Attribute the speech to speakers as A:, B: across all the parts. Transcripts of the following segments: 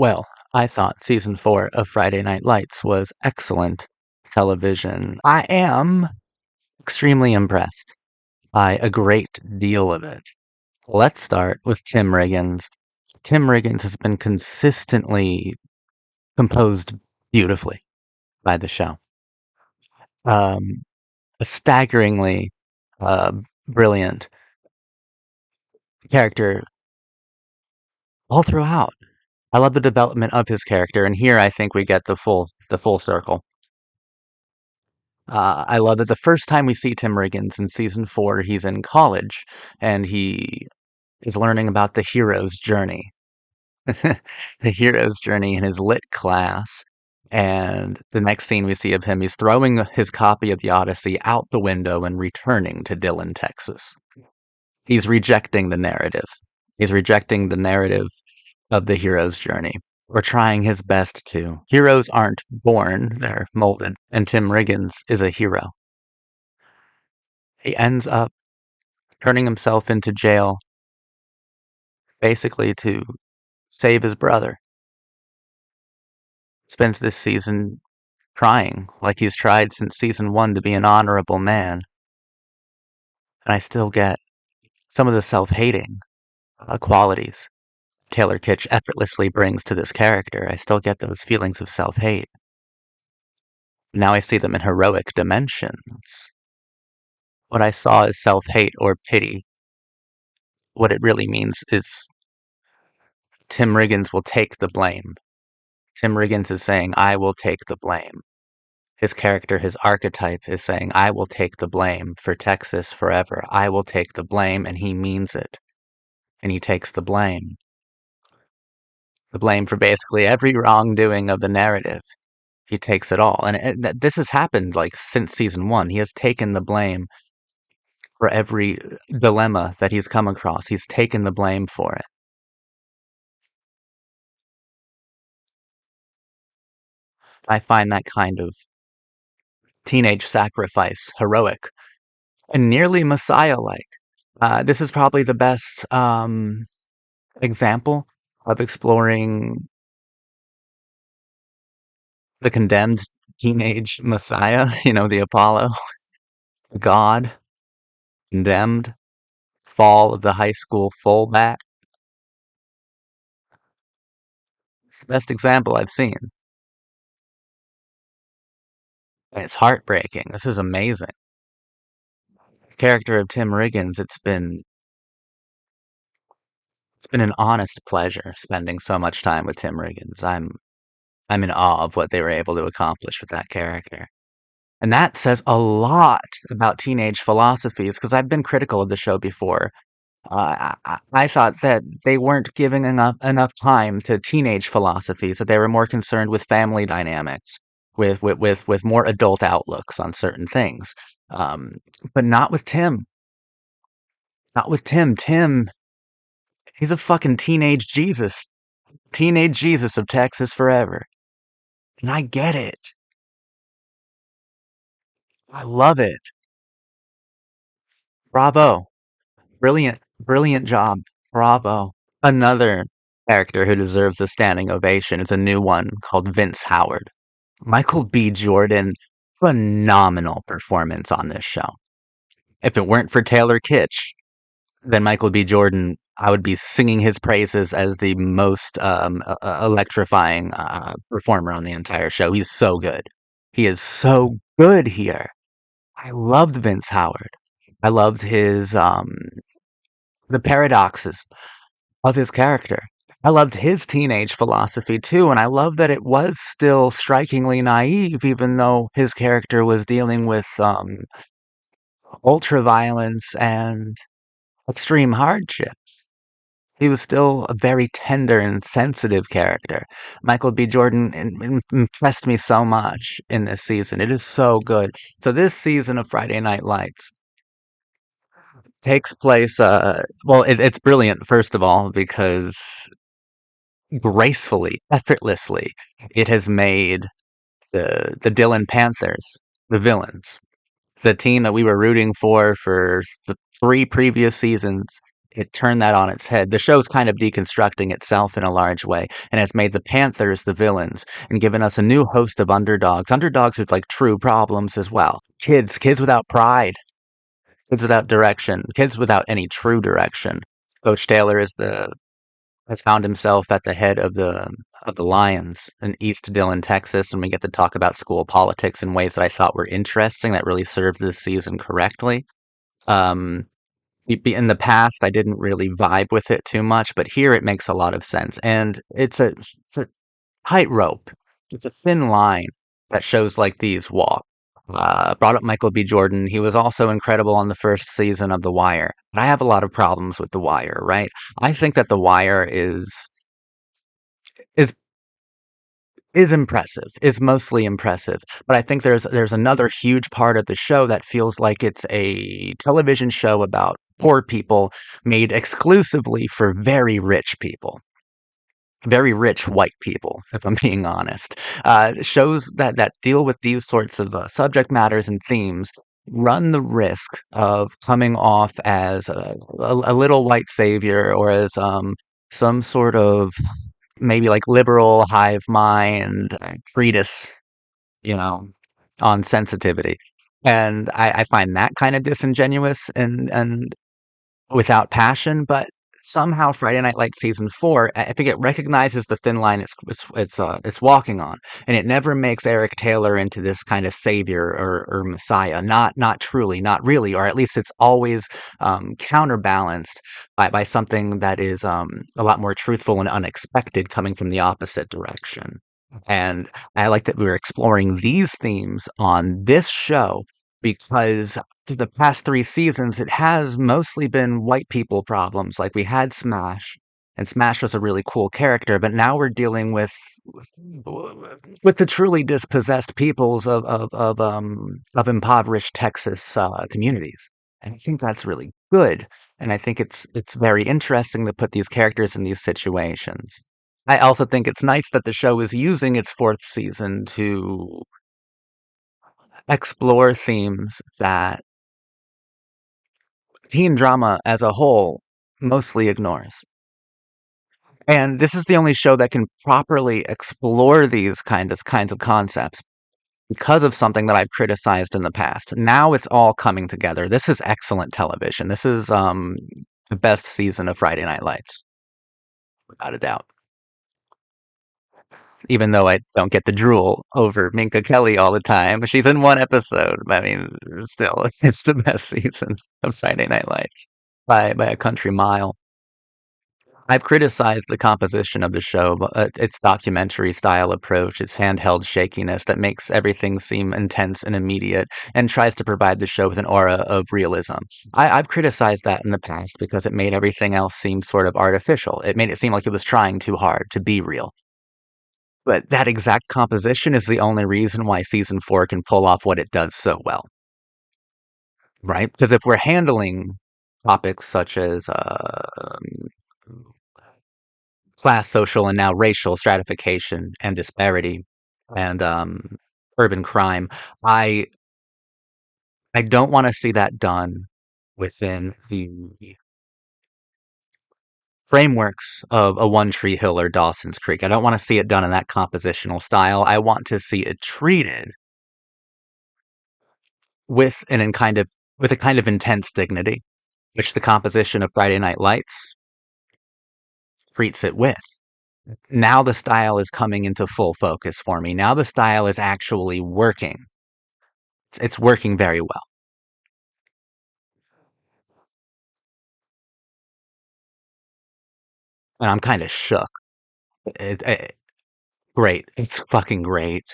A: Well, I thought season 4 of Friday Night Lights was excellent television. I am extremely impressed by a great deal of it. Let's start with Tim Riggins. Tim Riggins has been consistently composed beautifully by the show. Um, a staggeringly uh, brilliant character all throughout. I love the development of his character, and here I think we get the full circle. I love that the first time we see Tim Riggins in season 4, he's in college and he is learning about the hero's journey. The hero's journey in his lit class. And the next scene we see of him, he's throwing his copy of the Odyssey out the window and returning to Dillon, Texas. He's rejecting the narrative. He's rejecting the narrative of the hero's journey, or trying his best to. Heroes aren't born, they're molded, and Tim Riggins is a hero. He ends up turning himself into jail basically to save his brother. Spends this season trying, like he's tried since season 1, to be an honorable man. And I still get some of the self-hating qualities Taylor Kitsch effortlessly brings to this character. I still get those feelings of self-hate. Now I see them in heroic dimensions. What I saw as self-hate or pity, what it really means is Tim Riggins will take the blame. Tim Riggins is saying, I will take the blame. His character, his archetype is saying, I will take the blame for Texas forever. I will take the blame, and he means it. And he takes the blame. The blame for basically every wrongdoing of the narrative. He takes it all. And this has happened like since season 1. He has taken the blame for every dilemma that he's come across. He's taken the blame for it. I find that kind of teenage sacrifice heroic and nearly Messiah-like. This is probably the best example of exploring the condemned teenage Messiah, the Apollo, God, condemned, fall of the high school fullback. It's the best example I've seen. And it's heartbreaking. This is amazing. The character of Tim Riggins, it's been an honest pleasure spending so much time with Tim Riggins. I'm in awe of what they were able to accomplish with that character. And that says a lot about teenage philosophies, because I've been critical of the show before. I thought that they weren't giving enough time to teenage philosophies, that they were more concerned with family dynamics, with more adult outlooks on certain things. Um, but not with Tim. Not with Tim. Tim, he's a fucking teenage Jesus of Texas forever. And I get it. I love it. Bravo. Brilliant job. Bravo. Another character who deserves a standing ovation is a new one called Vince Howard. Michael B. Jordan, phenomenal performance on this show. If it weren't for Taylor Kitsch, then Michael B. Jordan, I would be singing his praises as the most electrifying performer on the entire show. He's so good. He is so good here. I loved Vince Howard. I loved his the paradoxes of his character. I loved his teenage philosophy too, and I love that it was still strikingly naive, even though his character was dealing with ultra violence and extreme hardships. He was still a very tender and sensitive character. Michael B. Jordan impressed me so much in this season. It is so good. So this season of Friday Night Lights takes place. Well, it's brilliant, first of all, because gracefully, effortlessly, it has made the Dillon Panthers the villains. The team that we were rooting for the 3 previous seasons it turned that on its head. The show's kind of deconstructing itself in a large way and has made the Panthers the villains and given us a new host of underdogs with like true problems as well. Kids without pride, kids without direction, kids without any true direction. Coach Taylor has found himself at the head of the Lions in East Dillon, Texas, and we get to talk about school politics in ways that I thought were interesting that really served this season correctly. Um, in the past, I didn't really vibe with it too much, but here it makes a lot of sense, and it's a tightrope. It's a thin line that shows like these walk. Brought up Michael B. Jordan. He was also incredible on the first season of The Wire. But I have a lot of problems with The Wire, right? I think that The Wire is is impressive, is mostly impressive. But I think there's another huge part of the show that feels like it's a television show about poor people made exclusively for very rich people. Very rich white people, if I'm being honest. Shows that deal with these sorts of subject matters and themes run the risk of coming off as a little white savior or as some sort of maybe like liberal hive mind treatise, you know, on sensitivity. And I find that kind of disingenuous and without passion, but somehow Friday Night Lights season 4, I think it recognizes the thin line it's walking on, and it never makes Eric Taylor into this kind of savior or messiah. Not truly, not really, or at least it's always counterbalanced by something that is a lot more truthful and unexpected coming from the opposite direction. And I like that we're exploring these themes on this show because through the past 3 seasons, it has mostly been white people problems. Like we had Smash, and Smash was a really cool character, but now we're dealing with the truly dispossessed peoples of impoverished Texas communities. And I think that's really good. And I think it's very interesting to put these characters in these situations. I also think it's nice that the show is using its fourth season to explore themes that teen drama as a whole mostly ignores. And this is the only show that can properly explore these kinds of concepts because of something that I've criticized in the past. Now it's all coming together. This is excellent television. This is the best season of Friday Night Lights, without a doubt. Even though I don't get the drool over Minka Kelly all the time. She's in one episode. I mean, still, it's the best season of Friday Night Lights by a country mile. I've criticized the composition of the show, but its documentary style approach, its handheld shakiness that makes everything seem intense and immediate and tries to provide the show with an aura of realism. I've criticized that in the past because it made everything else seem sort of artificial. It made it seem like it was trying too hard to be real. But that exact composition is the only reason why season 4 can pull off what it does so well, right? Because if we're handling topics such as class, social, and now racial stratification and disparity and urban crime, I I don't want to see that done within the frameworks of a One Tree Hill or Dawson's Creek. I don't want to see it done in that compositional style. I want to see it treated with an in kind of with a kind of intense dignity, which the composition of Friday Night Lights treats it with. Now the style is coming into full focus for me. Now the style is actually working. It's working very well, and I'm kind of shook. It, great, it's fucking great,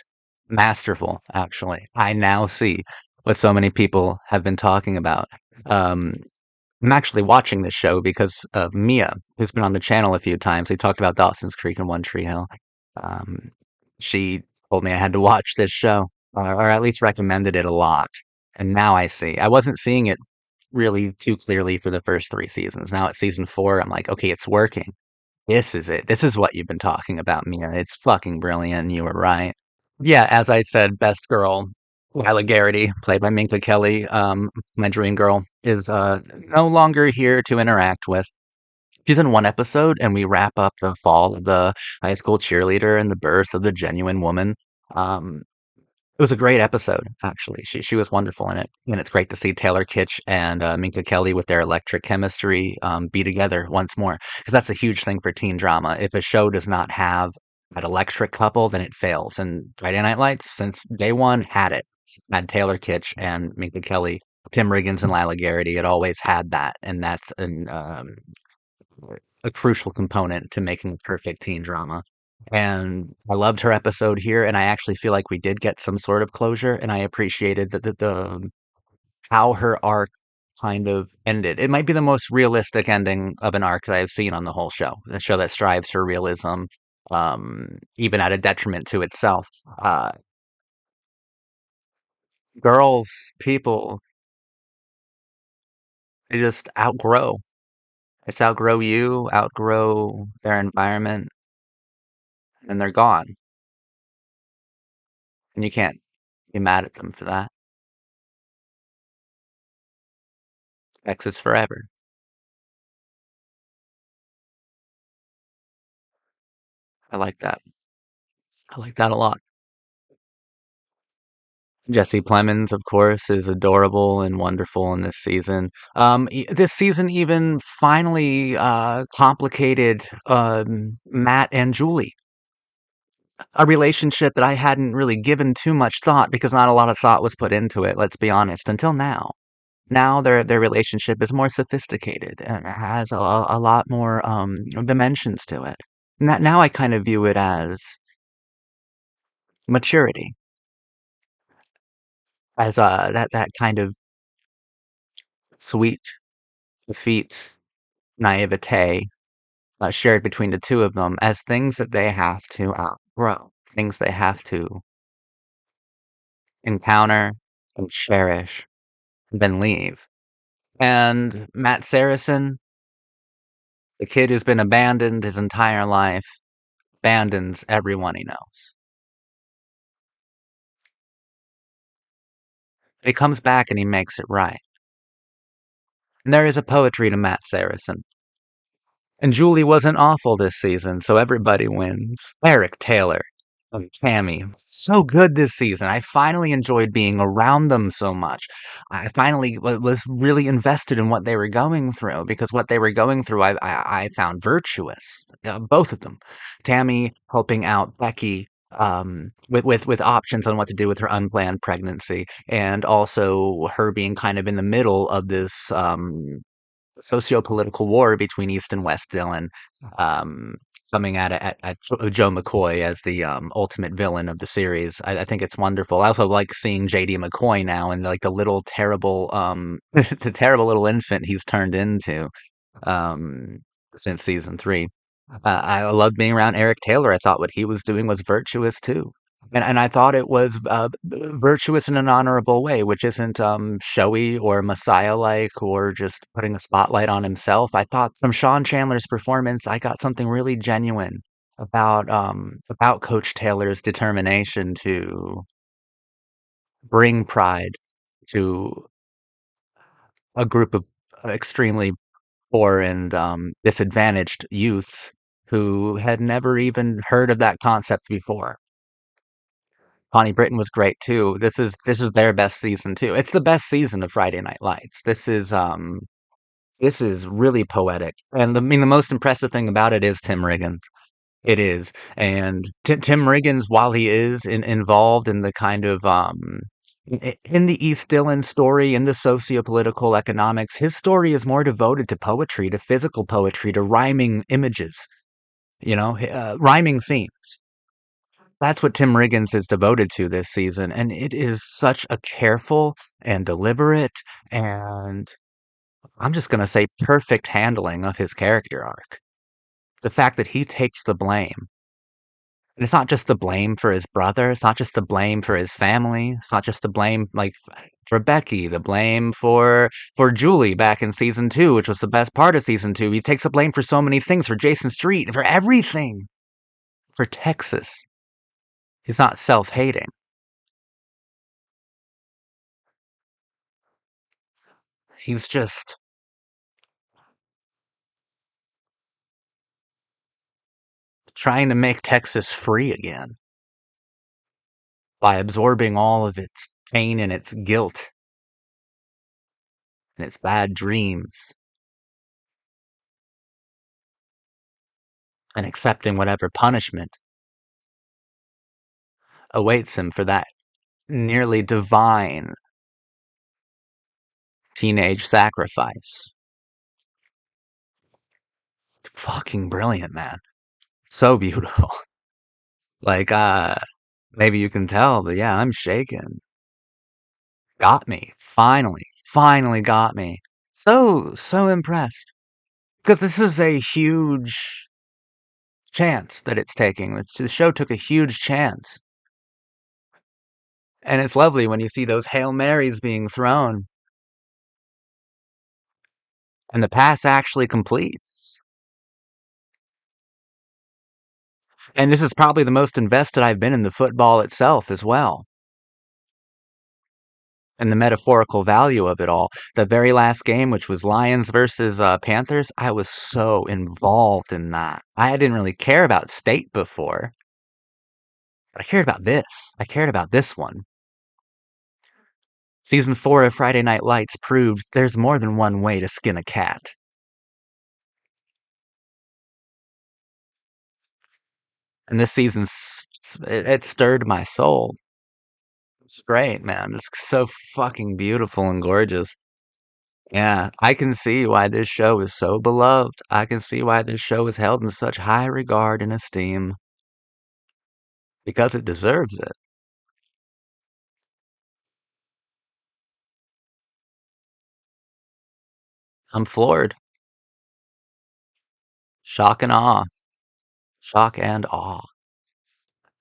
A: masterful. Actually, I now see what so many people have been talking about. Um, I'm actually watching this show because of Mia, who's been on the channel a few times. We talked about Dawson's Creek and One Tree Hill. Um, she told me I had to watch this show, or at least recommended it a lot. And now I see. I wasn't seeing it really too clearly for the first 3 seasons. Now at season 4, I'm like, okay, it's working. This is it. This is what you've been talking about, Mia. It's fucking brilliant. You were right. Yeah, as I said, best girl. Lila Garrity, played by Minka Kelly, my dream girl, is no longer here to interact with. She's in one episode, and we wrap up the fall of the high school cheerleader and the birth of the genuine woman. Um, it was a great episode, actually. She was wonderful in it, and it's great to see Taylor Kitsch and Minka Kelly with their electric chemistry be together once more, because that's a huge thing for teen drama. If a show does not have that electric couple, then it fails. And Friday Night Lights, since day one, had it. Had Taylor Kitsch and Minka Kelly, Tim Riggins and Lila Garrity. It always had that, and that's a crucial component to making a perfect teen drama. And I loved her episode here, and I actually feel like we did get some sort of closure, and I appreciated the how her arc kind of ended. It might be the most realistic ending of an arc that I've seen on the whole show. A show that strives for realism, even at a detriment to itself. Uh, Girls, people, they just outgrow. It's outgrow you, outgrow their environment, and they're gone. And you can't be mad at them for that. X is forever. I like that. I like that a lot. Jesse Plemons, of course, is adorable and wonderful in this season. This season even finally complicated Matt and Julie, a relationship that I hadn't really given too much thought because not a lot of thought was put into it. Let's be honest. Until now, now their relationship is more sophisticated and has a lot more dimensions to it. Now I kind of view it as maturity, as that kind of sweet, effete naivete shared between the two of them as things that they have to outgrow, things they have to encounter and cherish, and then leave. And Matt Saracen, the kid who's been abandoned his entire life, abandons everyone he knows. He comes back and he makes it right. And there is a poetry to Matt Saracen. And Julie wasn't awful this season, so everybody wins. Eric Taylor and Tammy, so good this season. I finally enjoyed being around them so much. I finally was really invested in what they were going through because what they were going through, I found virtuous. Both of them. Tammy helping out Becky with options on what to do with her unplanned pregnancy, and also her being kind of in the middle of this socio-political war between East and West Dillon, um, coming at Joe McCoy as the ultimate villain of the series. I think it's wonderful. I also like seeing JD McCoy now and like the little terrible, the terrible little infant he's turned into um, since season three. I loved being around Eric Taylor. I thought what he was doing was virtuous too. And I thought it was virtuous in an honorable way, which isn't showy or messiah-like or just putting a spotlight on himself. I thought from Sean Chandler's performance, I got something really genuine about Coach Taylor's determination to bring pride to a group of extremely poor and disadvantaged youths who had never even heard of that concept before. Connie Britton was great too. This is their best season too. It's the best season of Friday Night Lights. This is really poetic. And I mean the most impressive thing about it is Tim Riggins. It is. And Tim Riggins, while he is involved in the kind of in the East Dillon story, in the socio-political economics, his story is more devoted to poetry, to physical poetry, to rhyming images, rhyming themes. That's what Tim Riggins is devoted to this season, and it is such a careful and deliberate and I'm just gonna say perfect handling of his character arc. The fact that he takes the blame. And it's not just the blame for his brother, it's not just the blame for his family, it's not just the blame like for Becky, the blame for Julie back in season 2, which was the best part of season 2. He takes the blame for so many things, for Jason Street, for everything, for Texas. He's not self-hating. He's just trying to make Texas free again by absorbing all of its pain and its guilt and its bad dreams and accepting whatever punishment awaits him for that nearly divine teenage sacrifice. Fucking brilliant, man. So beautiful. Like, maybe you can tell, but yeah, I'm shaken. Got me. Finally got me. So impressed. Because this is a huge chance that it's taking. The show took a huge chance. And it's lovely when you see those Hail Marys being thrown and the pass actually completes. And this is probably the most invested I've been in the football itself as well. And the metaphorical value of it all. The very last game, which was Lions versus Panthers, I was so involved in that. I didn't really care about state before, but I cared about this. I cared about this one. Season 4 of Friday Night Lights proved there's more than one way to skin a cat. And this season, it stirred my soul. It's great, man. It's so fucking beautiful and gorgeous. Yeah, I can see why this show is so beloved. I can see why this show is held in such high regard and esteem. Because it deserves it. I'm floored. Shock and awe. Shock and awe.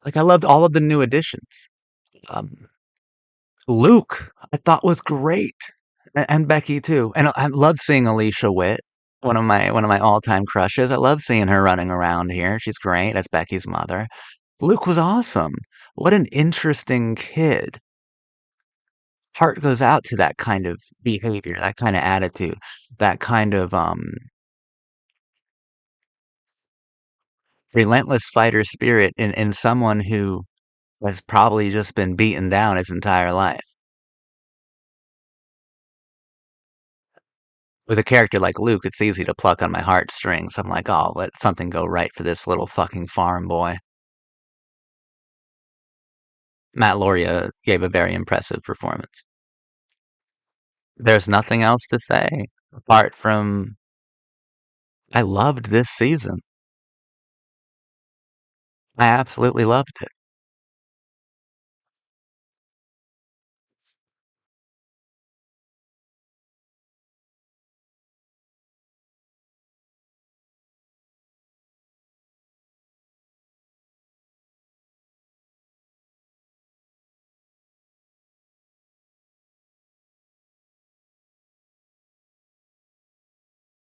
A: Like, I loved all of the new additions. Um, Luke, I thought was great. And Becky too. And I love seeing Alicia Witt, one of my all-time crushes. I love seeing her running around here. She's great as Becky's mother. Luke was awesome. What an interesting kid. Heart goes out to that kind of behavior, that kind of attitude, that kind of relentless fighter spirit in someone who has probably just been beaten down his entire life. With a character like Luke, it's easy to pluck on my heartstrings. I'm like, oh, let something go right for this little fucking farm boy. Matt Lauria gave a very impressive performance. There's nothing else to say apart from I loved this season. I absolutely loved it.